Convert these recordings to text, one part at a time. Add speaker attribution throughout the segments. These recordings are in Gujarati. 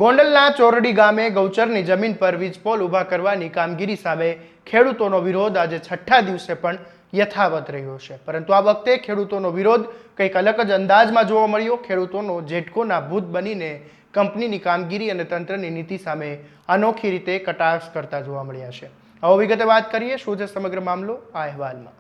Speaker 1: ગોંડલના ચોરડી ગામે ગૌચરની જમીન પર વીજપોલ ઊભા કરવાની કામગીરી સામે ખેડૂતોનો વિરોધ આજે છઠ્ઠા દિવસે પણ યથાવત રહ્યો છે, પરંતુ આ વખતે ખેડૂતોનો વિરોધ કંઈક અલગ જ અંદાજમાં જોવા મળ્યો। ખેડૂતોનો જેટકોના ભૂત બનીને કંપનીની કામગીરી અને તંત્રની નીતિ સામે અનોખી રીતે કટાક્ષ કરતા જોવા મળ્યા છે। આવો વિગતે વાત કરીએ શું છે સમગ્ર મામલો આ અહેવાલમાં।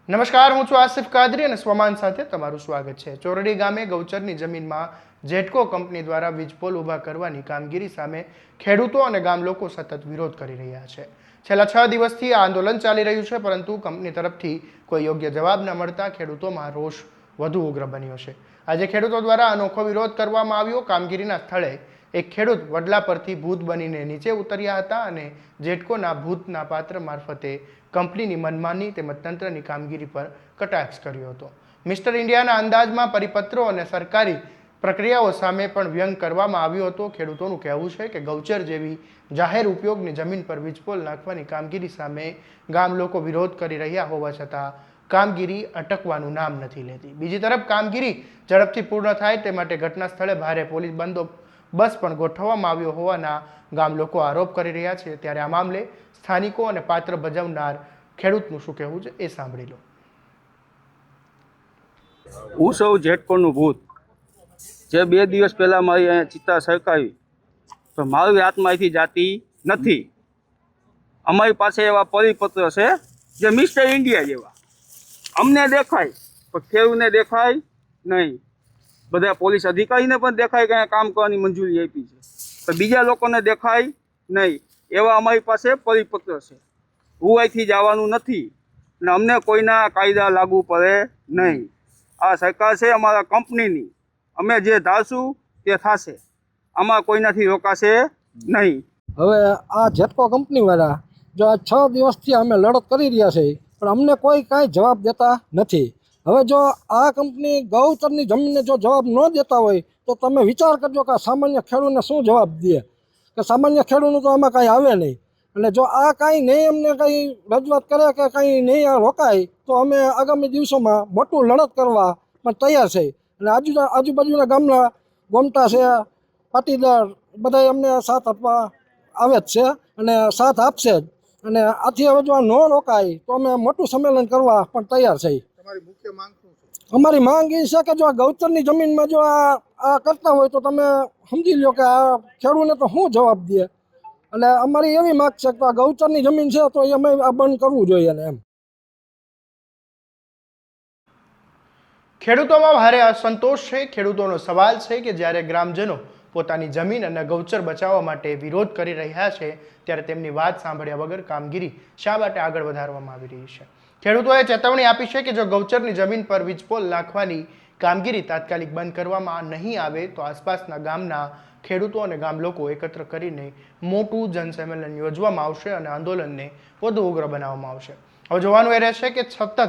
Speaker 1: નમસ્કાર, હું છું આસિફ કાદરી અને સ્વમાન સાથે તમારું સ્વાગત છે। ચોરડી ગામે ગૌચરની જમીનમાં જેટકો કંપની દ્વારા વીજપોલ ઊભા કરવાની કામગીરી સામે ખેડૂતો અને ગામ લોકો સતત વિરોધ કરી રહ્યા છે। છેલ્લા 6 દિવસથી આ આંદોલન ચાલી રહ્યું છે, પરંતુ કંપની તરફથી કોઈ યોગ્ય જવાબ ન મળતા ખેડૂતોમાં રોષ વધુ ઉગ્ર બન્યો છે। આજે ખેડૂતો દ્વારા અનોખો વિરોધ કરવામાં આવ્યો। કામગીરીના સ્થળે એક ખેડૂત વડલા પરથી ભૂત બનીને નીચે ઉતર્યા હતા અને જેટકોના ભૂતના પાત્ર મારફતે કંપનીની મનમાની તેમજ તંત્રની કામગીરી પર કટાક્ષ કર્યો હતો। મિસ્ટર ઇન્ડિયાના અંદાજમાં પરિપત્રો અને સરકારી પ્રક્રિયાઓ સામે પણ વ્યંગ કરવામાં આવ્યો હતો। ખેડૂતોનું કહેવું છે કે ગૌચર જેવી જાહેર ઉપયોગની જમીન પર વીજપોલ નાખવાની કામગીરી સામે ગામ લોકો વિરોધ કરી રહ્યા હોવા છતાં કામગીરી અટકવાનું નામ નથી લેતી। બીજી તરફ કામગીરી ઝડપથી પૂર્ણ થાય તે માટે ઘટના સ્થળે ભારે પોલીસ બંદોબસ્ત પણ ગોઠવવામાં આવ્યો હોવાના ગામ લોકો આરોપ કરી રહ્યા છે। ત્યારે આ મામલે સ્થાનિકો અને પાત્ર ભજવનાર ખેડૂતનું શું કહેવું છે એ સાંભળી લો।
Speaker 2: હું સૌ જેટકોનું ભૂત જે 2 દિવસ પહેલા મારી અહીંયા ચિત્તા સરકાવી તો મારી આત્માથી જાતી નથી। અમારી પાસે એવા પરિપત્ર છે જે મિસ્ટર ઇન્ડિયા જેવા અમને દેખાય પણ ખેડૂતને દેખાય નહીં। બધા પોલીસ અધિકારીને પણ દેખાય કે કામ કરવાની મંજૂરી આપી છે, પણ બીજા લોકોને દેખાય નહીં। એવા અમારી પાસે પરિપત્ર છે। હું અહીંથી જવાનું નથી અને અમને કોઈના કાયદા લાગુ પડે નહીં। આ સરકાર છે અમારા કંપનીની, અમે જે ધારશું તે થશે, આમાં કોઈનાથી રોકાશે નહીં।
Speaker 3: હવે આ જેટકો કંપનીવાળા જો આ 6 દિવસથી અમે લડત કરી રહ્યા છે, પણ અમને કોઈ કાંઈ જવાબ દેતા નથી। હવે જો આ કંપની ગૌચરની જમીનને જો જવાબ ન દેતા હોય તો તમે વિચાર કરજો કે સામાન્ય ખેડૂતને શું જવાબ દે, કે સામાન્ય ખેડૂતનું તો આમાં કાંઈ આવે નહીં। અને જો આ કાંઈ નહીં અમને કંઈ રજૂઆત કરે કે કંઈ નહીં રોકાય તો અમે આગામી દિવસોમાં મોટું લડત કરવા પણ તૈયાર છે। અને આજુબાજુના ગામના ગોમટા છે, પાટીદાર બધા અમને સાથ આપવા આવે જ છે અને સાથ આપશે જ। અને આથી હવે જો આ ન રોકાય તો અમે મોટું સંમેલન કરવા પણ તૈયાર છે।
Speaker 1: તમારી મુખ્ય માંગ શું છે?
Speaker 3: અમારી માંગ એ છે કે જો આ ગૌચરની જમીનમાં જો આ કરતા હોય તો તમે સમજી લો કે આ ખેડૂતને તો શું જવાબ દે। એટલે અમારી એવી માંગ છે કે આ ગૌચરની જમીન છે તો એ અમે આ બંધ કરવું જોઈએ ને એમ।
Speaker 1: ખેડૂતોમાં ભારે અસંતોષ છે। ખેડૂતોનો સવાલ છે કે જ્યારે ગ્રામજનો પોતાની જમીન અને ગૌચર બચાવવા માટે વિરોધ કરી રહ્યા છે ત્યારે તેમની વાત સાંભળ્યા વગર કામગીરી શા માટે આગળ વધારવામાં આવી રહી છે। ખેડૂતોએ ચેતવણી આપી છે કે જો ગૌચરની જમીન પર વીજપોલ નાખવાની કામગીરી તાત્કાલિક બંધ કરવામાં નહીં આવે તો આસપાસના ગામના ખેડૂતો અને ગામ લોકો એકત્ર કરીને મોટું જનસંમેલન યોજવામાં આવશે અને આંદોલનને વધુ ઉગ્ર બનાવવામાં આવશે। હવે જોવાનું એ રહેશે કે સતત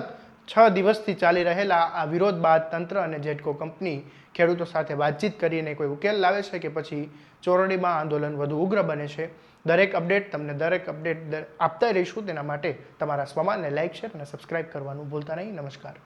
Speaker 1: 6 દિવસથી ચાલી રહેલા આ વિરોધ બાદ તંત્ર અને જેટકો કંપની ખેડૂતો સાથે વાતચીત કરીને કોઈ ઉકેલ લાવે છે કે પછી ચોરડીમાં આંદોલન વધુ ઉગ્ર બને છે। દરેક અપડેટ આપતા રહીશું, તેના માટે તમારા સ્વમાનને લાઇક, શેર અને સબસ્ક્રાઇબ કરવાનું ભૂલતા નહીં। નમસ્કાર।